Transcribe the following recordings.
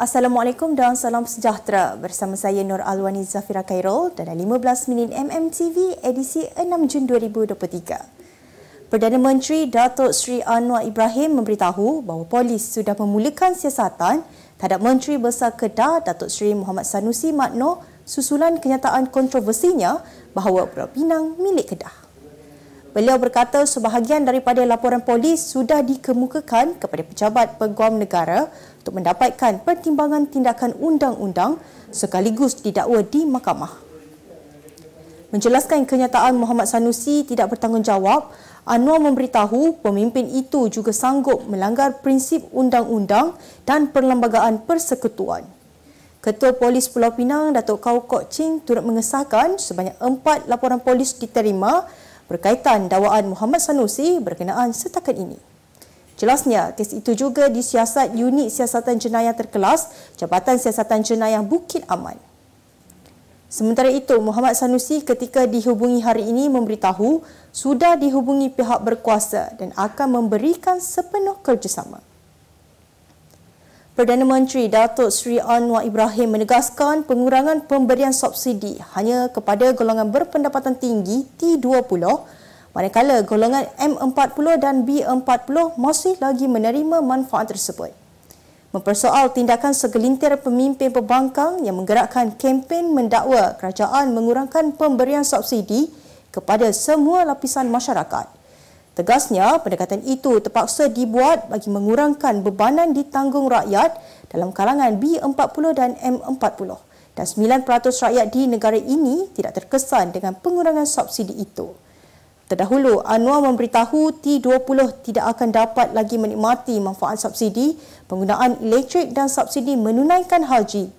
Assalamualaikum dan salam sejahtera. Bersama saya Nur Alwani Zafira Khairul dalam 15 minit MMTV edisi 6 Jun 2023. Perdana Menteri Datuk Seri Anwar Ibrahim memberitahu bahawa polis sudah memulakan siasatan terhadap Menteri Besar Kedah Datuk Seri Muhammad Sanusi Madnor susulan kenyataan kontroversinya bahawa Pulau Pinang milik Kedah. Beliau berkata sebahagian daripada laporan polis sudah dikemukakan kepada pejabat peguam negara untuk mendapatkan pertimbangan tindakan undang-undang sekaligus didakwa di mahkamah. Menjelaskan kenyataan Muhammad Sanusi tidak bertanggungjawab, Anwar memberitahu pemimpin itu juga sanggup melanggar prinsip undang-undang dan perlembagaan persekutuan. Ketua Polis Pulau Pinang, Datuk Kau Kok Ching turut mengesahkan sebanyak 4 laporan polis diterima berkaitan dakwaan Muhammad Sanusi berkenaan setakat ini. Jelasnya, kes itu juga disiasat Unit Siasatan Jenayah Terkelas Jabatan Siasatan Jenayah Bukit Aman. Sementara itu, Muhammad Sanusi ketika dihubungi hari ini memberitahu sudah dihubungi pihak berkuasa dan akan memberikan sepenuh kerjasama. Perdana Menteri Datuk Seri Anwar Ibrahim menegaskan pengurangan pemberian subsidi hanya kepada golongan berpendapatan tinggi T20, manakala golongan M40 dan B40 masih lagi menerima manfaat tersebut. Mempersoal tindakan segelintir pemimpin pembangkang yang menggerakkan kempen mendakwa kerajaan mengurangkan pemberian subsidi kepada semua lapisan masyarakat. Tegasnya, pendekatan itu terpaksa dibuat bagi mengurangkan bebanan ditanggung rakyat dalam kalangan B40 dan M40 dan 9% rakyat di negara ini tidak terkesan dengan pengurangan subsidi itu. Terdahulu, Anwar memberitahu T20 tidak akan dapat lagi menikmati manfaat subsidi penggunaan elektrik dan subsidi menunaikan haji.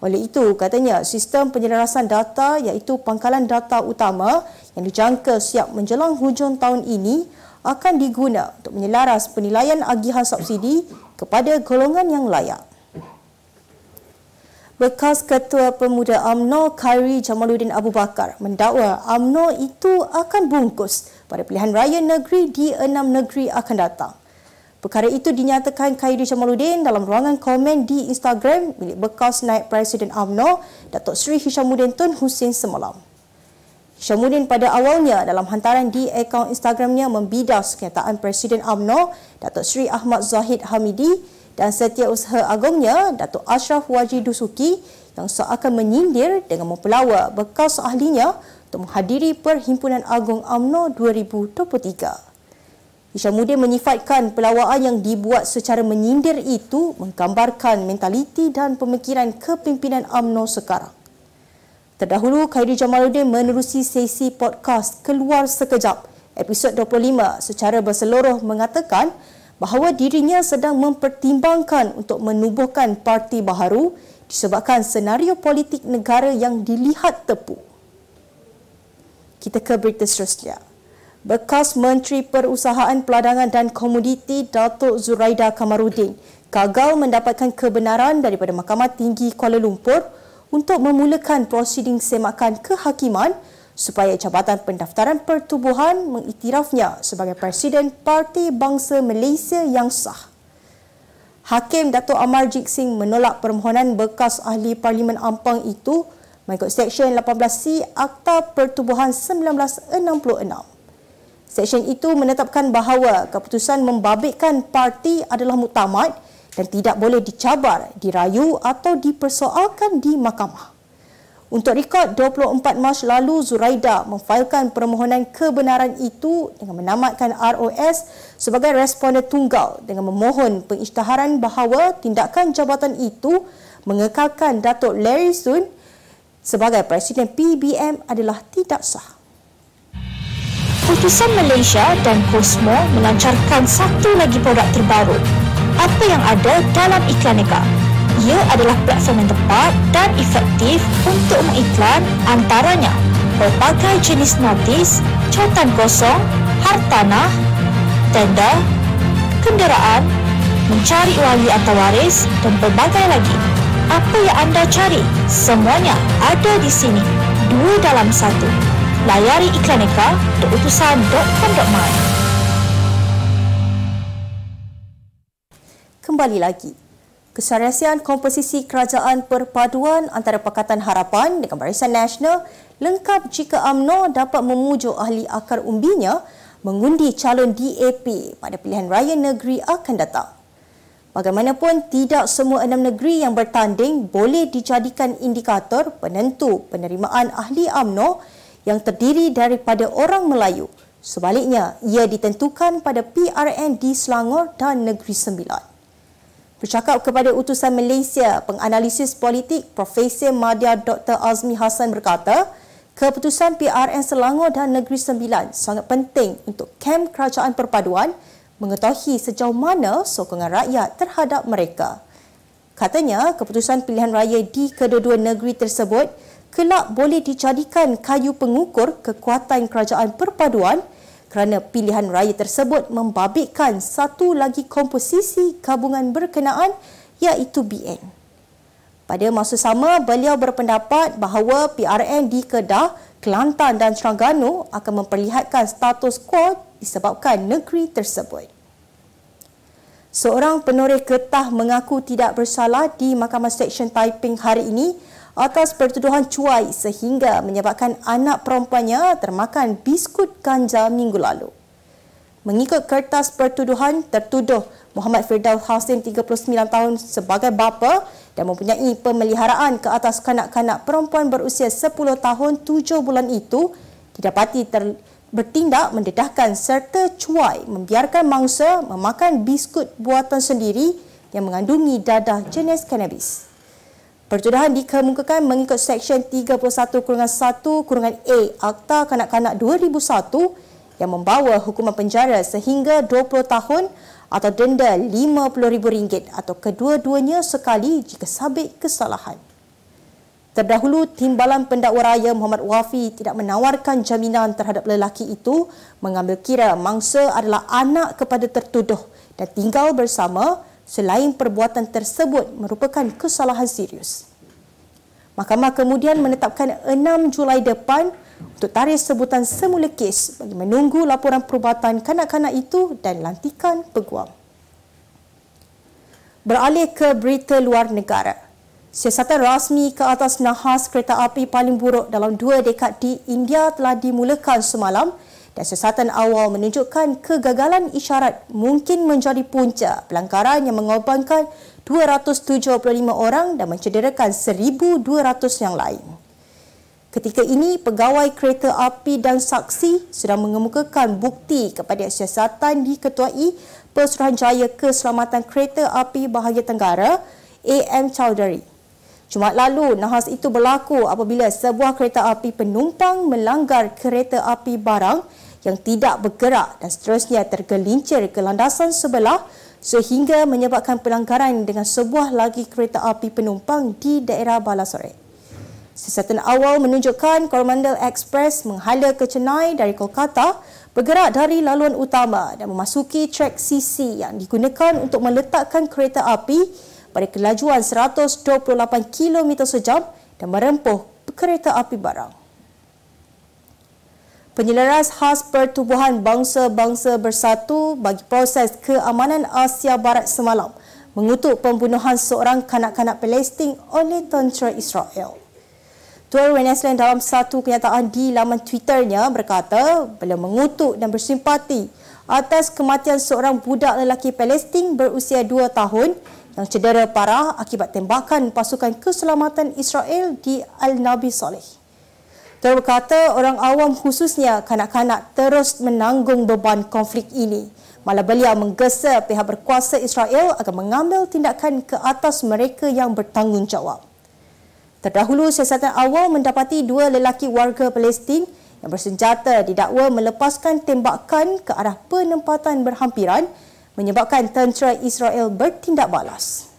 Oleh itu, katanya sistem penyelarasan data iaitu pangkalan data utama yang dijangka siap menjelang hujung tahun ini akan diguna untuk menyelaras penilaian agihan subsidi kepada golongan yang layak. Bekas Ketua Pemuda UMNO Khairi Jamaluddin Abu Bakar mendakwa UMNO itu akan bungkus pada pilihan raya negeri di 6 negeri akan datang. Perkara itu dinyatakan Khairi Jamaluddin dalam ruangan komen di Instagram milik bekas Naib Presiden UMNO Datuk Seri Hishamuddin Tun Hussein semalam. Hishamuddin pada awalnya dalam hantaran di akaun Instagramnya membidas kenyataan Presiden UMNO Datuk Seri Ahmad Zahid Hamidi dan Setiausaha Agongnya Datuk Ashraf Waji Dusuki yang seakan menyindir dengan mempelawa bekas ahlinya untuk menghadiri Perhimpunan Agung UMNO 2023. Hishamuddin menyifatkan pelawaan yang dibuat secara menyindir itu menggambarkan mentaliti dan pemikiran kepimpinan UMNO sekarang. Terdahulu, Khairi Jamaluddin menerusi sesi podcast Keluar Sekejap, episod 25 secara berseluruh mengatakan bahawa dirinya sedang mempertimbangkan untuk menubuhkan parti baharu disebabkan senario politik negara yang dilihat tepu. Kita ke berita seterusnya. Bekas Menteri Perusahaan Peladangan dan Komoditi Datuk Zuraida Kamarudin gagal mendapatkan kebenaran daripada Mahkamah Tinggi Kuala Lumpur untuk memulakan prosiding semakan kehakiman supaya Jabatan Pendaftaran Pertubuhan mengiktirafnya sebagai Presiden Parti Bangsa Malaysia yang sah. Hakim Datuk Amarjit Singh menolak permohonan bekas ahli Parlimen Ampang itu mengikut Seksyen 18C Akta Pertubuhan 1966. Seksyen itu menetapkan bahawa keputusan membabitkan parti adalah muktamad dan tidak boleh dicabar, dirayu atau dipersoalkan di mahkamah. Untuk rekod, 24 Mac lalu Zuraida memfailkan permohonan kebenaran itu dengan menamatkan ROS sebagai responden tunggal dengan memohon pengisytiharan bahawa tindakan jabatan itu mengekalkan Datuk Larry Sun sebagai Presiden PBM adalah tidak sah. Putusan Malaysia dan Cosmo melancarkan satu lagi produk terbaru. Apa yang ada dalam Iklaneka? Ia adalah platform yang tepat dan efektif untuk mengiklan antaranya pelbagai jenis notis, cautan kosong, hartanah, tender, kenderaan, mencari wali atau waris dan pelbagai lagi. Apa yang anda cari? Semuanya ada di sini. 2 dalam 1. Layari iklaneka.utusan.com.my. Kembali lagi. Kesariasian komposisi kerajaan perpaduan antara Pakatan Harapan dengan Barisan Nasional lengkap jika UMNO dapat memujuk ahli akar umbinya mengundi calon DAP pada pilihan raya negeri akan datang. Bagaimanapun, tidak semua 6 negeri yang bertanding boleh dijadikan indikator penentu penerimaan ahli UMNO yang terdiri daripada orang Melayu. Sebaliknya, ia ditentukan pada PRN di Selangor dan Negeri Sembilan. Bercakap kepada utusan Malaysia, penganalisis politik Profesor Madya Dr. Azmi Hassan berkata, keputusan PRN Selangor dan Negeri Sembilan sangat penting untuk kem kerajaan perpaduan mengetahui sejauh mana sokongan rakyat terhadap mereka. Katanya, keputusan pilihan raya di kedua-dua negeri tersebut kelak boleh dijadikan kayu pengukur kekuatan kerajaan perpaduan kerana pilihan raya tersebut membabitkan satu lagi komposisi gabungan berkenaan iaitu BN. Pada masa sama, beliau berpendapat bahawa PRN di Kedah, Kelantan dan Terengganu akan memperlihatkan status quo disebabkan negeri tersebut. Seorang penoreh getah mengaku tidak bersalah di Mahkamah Seksyen Taiping hari ini atas pertuduhan cuai sehingga menyebabkan anak perempuannya termakan biskut ganja minggu lalu. Mengikut kertas pertuduhan, tertuduh Muhammad Firdaus Hasim 39 tahun sebagai bapa dan mempunyai pemeliharaan ke atas kanak-kanak perempuan berusia 10 tahun 7 bulan itu didapati bertindak mendedahkan serta cuai membiarkan mangsa memakan biskut buatan sendiri yang mengandungi dadah jenis kanabis. Pertuduhan dikemukakan mengikut Seksyen 31/1/A Akta Kanak-Kanak 2001 yang membawa hukuman penjara sehingga 20 tahun atau denda RM50,000 atau kedua-duanya sekali jika sabit kesalahan. Terdahulu, Timbalan Pendakwa Raya Muhammad Wafi tidak menawarkan jaminan terhadap lelaki itu mengambil kira mangsa adalah anak kepada tertuduh dan tinggal bersama selain perbuatan tersebut merupakan kesalahan serius. Mahkamah kemudian menetapkan 6 Julai depan untuk tarikh sebutan semula kes bagi menunggu laporan perubatan kanak-kanak itu dan lantikan peguam. Beralih ke berita luar negara. Siasatan rasmi ke atas nahas kereta api paling buruk dalam 2 dekad di India telah dimulakan semalam dan siasatan awal menunjukkan kegagalan isyarat mungkin menjadi punca pelanggaran yang mengorbankan 275 orang dan mencederakan 1,200 yang lain. Ketika ini, pegawai kereta api dan saksi sedang mengemukakan bukti kepada siasatan diketuai Pesuruhanjaya Keselamatan Kereta Api Bahaya Tenggara, A.M. Chowdhury. Jumaat lalu, nahas itu berlaku apabila sebuah kereta api penumpang melanggar kereta api barang yang tidak bergerak dan seterusnya tergelincir ke landasan sebelah sehingga menyebabkan pelanggaran dengan sebuah lagi kereta api penumpang di daerah Balasore. Siasatan awal menunjukkan Coromandel Express menghala ke Chennai dari Kolkata bergerak dari laluan utama dan memasuki trek CC yang digunakan untuk meletakkan kereta api pada kelajuan 128 km sejam dan merempuh kereta api barang. Penyelaras khas Pertubuhan Bangsa-Bangsa Bersatu bagi Proses Keamanan Asia Barat semalam mengutuk pembunuhan seorang kanak-kanak Palestin oleh tentera Israel. Tuan Wenesland dalam satu kenyataan di laman Twitternya berkata beliau mengutuk dan bersimpati atas kematian seorang budak lelaki Palestin berusia 2 tahun yang cedera parah akibat tembakan pasukan keselamatan Israel di Al-Nabi Saleh. Tuan berkata orang awam khususnya kanak-kanak terus menanggung beban konflik ini. Malah beliau menggesa pihak berkuasa Israel agar mengambil tindakan ke atas mereka yang bertanggungjawab. Terdahulu, siasatan awal mendapati 2 lelaki warga Palestin yang bersenjata didakwa melepaskan tembakan ke arah penempatan berhampiran menyebabkan tentera Israel bertindak balas.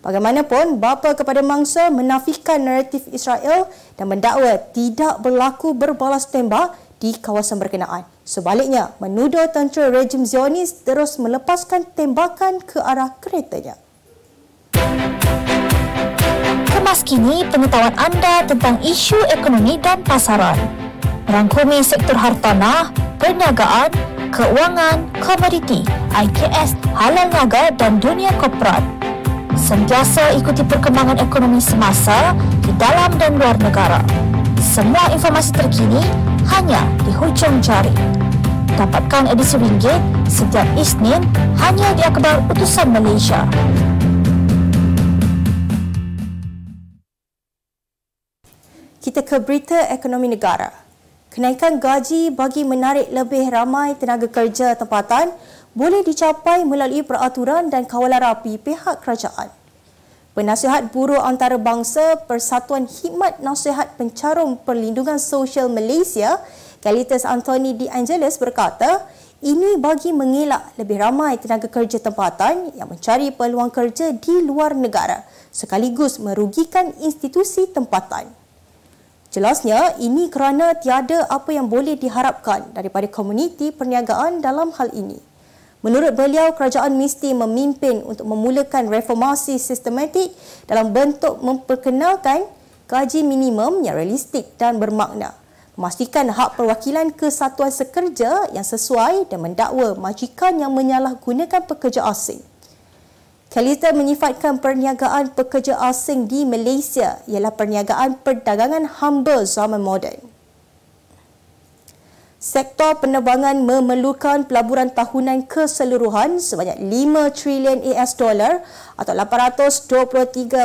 Bagaimanapun, bapa kepada mangsa menafikan naratif Israel dan mendakwa tidak berlaku berbalas tembak di kawasan berkenaan. Sebaliknya, menuduh tentera rejim Zionis terus melepaskan tembakan ke arah keretanya. Kemas kini pengetahuan anda tentang isu ekonomi dan pasaran. Merangkumi sektor hartanah, perniagaan, keuangan, komoditi, IKS, halal niaga dan dunia korporat. Sentiasa ikuti perkembangan ekonomi semasa di dalam dan luar negara. Semua informasi terkini hanya di hujung jari. Dapatkan edisi ringgit setiap Isnin hanya di Akhbar Utusan Malaysia. Kita ke berita ekonomi negara. Kenaikan gaji bagi menarik lebih ramai tenaga kerja tempatan boleh dicapai melalui peraturan dan kawalan rapi pihak kerajaan. Penasihat Buruh Antarabangsa Persatuan Khidmat Nasihat Pencarum Perlindungan Sosial Malaysia, Kalitas Anthony De Angelis berkata, ini bagi mengelak lebih ramai tenaga kerja tempatan yang mencari peluang kerja di luar negara sekaligus merugikan institusi tempatan. Jelasnya, ini kerana tiada apa yang boleh diharapkan daripada komuniti perniagaan dalam hal ini. Menurut beliau, kerajaan mesti memimpin untuk memulakan reformasi sistematik dalam bentuk memperkenalkan gaji minimum yang realistik dan bermakna, memastikan hak perwakilan kesatuan sekerja yang sesuai dan mendakwa majikan yang menyalahgunakan pekerja asing. Kalista menyifatkan perniagaan pekerja asing di Malaysia ialah perniagaan perdagangan hamba zaman moden. Sektor penerbangan memerlukan pelaburan tahunan keseluruhan sebanyak 5 trilion US dollar atau 823.9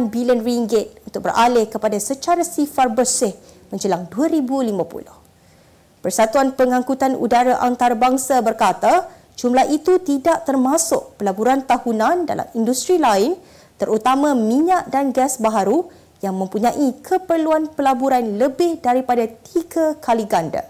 bilion ringgit untuk beralih kepada secara sifar bersih menjelang 2050. Persatuan Pengangkutan Udara Antarabangsa berkata, jumlah itu tidak termasuk pelaburan tahunan dalam industri lain, terutama minyak dan gas baharu yang mempunyai keperluan pelaburan lebih daripada 3 kali ganda.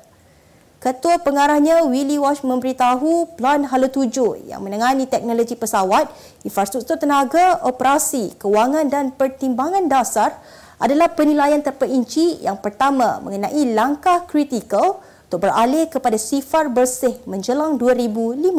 Ketua Pengarahnya Willy Walsh memberitahu Plan Hala 7 yang menangani teknologi pesawat, infrastruktur tenaga, operasi, kewangan dan pertimbangan dasar adalah penilaian terperinci yang pertama mengenai langkah kritikal untuk beralih kepada sifar bersih menjelang 2050.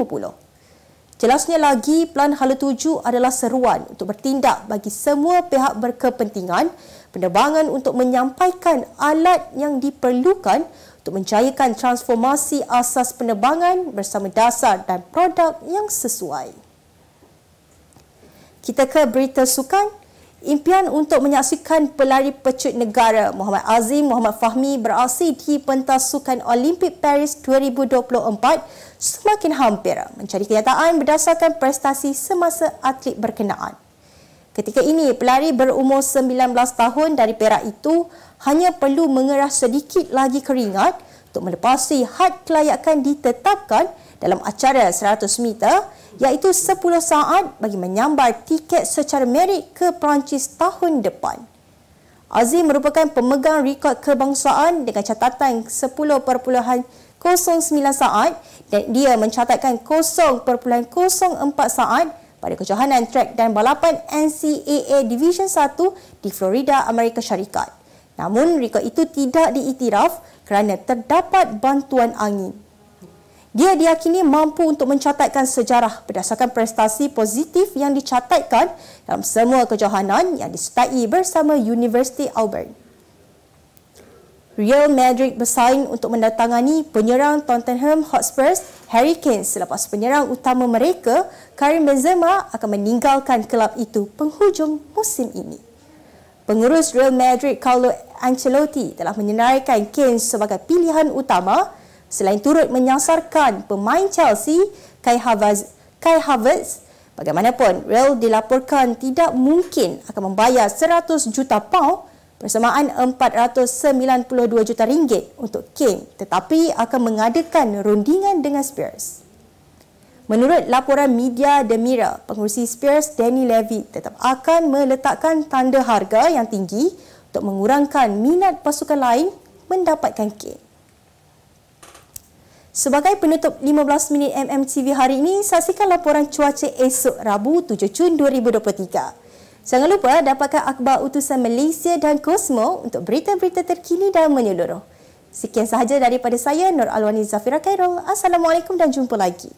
Jelasnya lagi, Plan Hala 7 adalah seruan untuk bertindak bagi semua pihak berkepentingan penerbangan untuk menyampaikan alat yang diperlukan untuk menjayakan transformasi asas penerbangan bersama dasar dan produk yang sesuai. Kita ke berita sukan. Impian untuk menyaksikan pelari pecut negara Muhammad Azim Muhammad Fahmi beraksi di pentas sukan Olimpik Paris 2024 semakin hampir mencari kenyataan berdasarkan prestasi semasa atlet berkenaan. Ketika ini, pelari berumur 19 tahun dari Perak itu hanya perlu mengerah sedikit lagi keringat untuk melepasi had kelayakan ditetapkan dalam acara 100 meter iaitu 10 saat bagi menyambar tiket secara merit ke Perancis tahun depan. Azim merupakan pemegang rekod kebangsaan dengan catatan 10.09 saat dan dia mencatatkan 0.04 saat pada kejohanan trek dan balapan NCAA Division 1 di Florida, Amerika Syarikat. Namun, rekod itu tidak diiktiraf kerana terdapat bantuan angin. Dia diyakini mampu untuk mencatatkan sejarah berdasarkan prestasi positif yang dicatatkan dalam semua kejohanan yang disertai bersama University Auburn. Real Madrid bersaing untuk mendatangani penyerang Tottenham Hotspur Harry Kane selepas penyerang utama mereka Karim Benzema akan meninggalkan kelab itu penghujung musim ini. Pengurus Real Madrid Carlo Ancelotti telah menyenaraikan Kane sebagai pilihan utama selain turut menyasarkan pemain Chelsea Kai Havertz. Bagaimanapun, Real dilaporkan tidak mungkin akan membayar 100 juta pound bersamaan 492 juta ringgit untuk Kane tetapi akan mengadakan rundingan dengan Spurs. Menurut laporan media The Mirror, pengurusi Spurs Danny Levy tetap akan meletakkan tanda harga yang tinggi untuk mengurangkan minat pasukan lain mendapatkan Kane. Sebagai penutup 15 minit MMTV hari ini, saksikan laporan cuaca esok Rabu 7 Jun 2023. Jangan lupa dapatkan akhbar utusan Malaysia dan Cosmo untuk berita-berita terkini dan menyeluruh. Sekian sahaja daripada saya, Nur Alwani Zafira Khairul. Assalamualaikum dan jumpa lagi.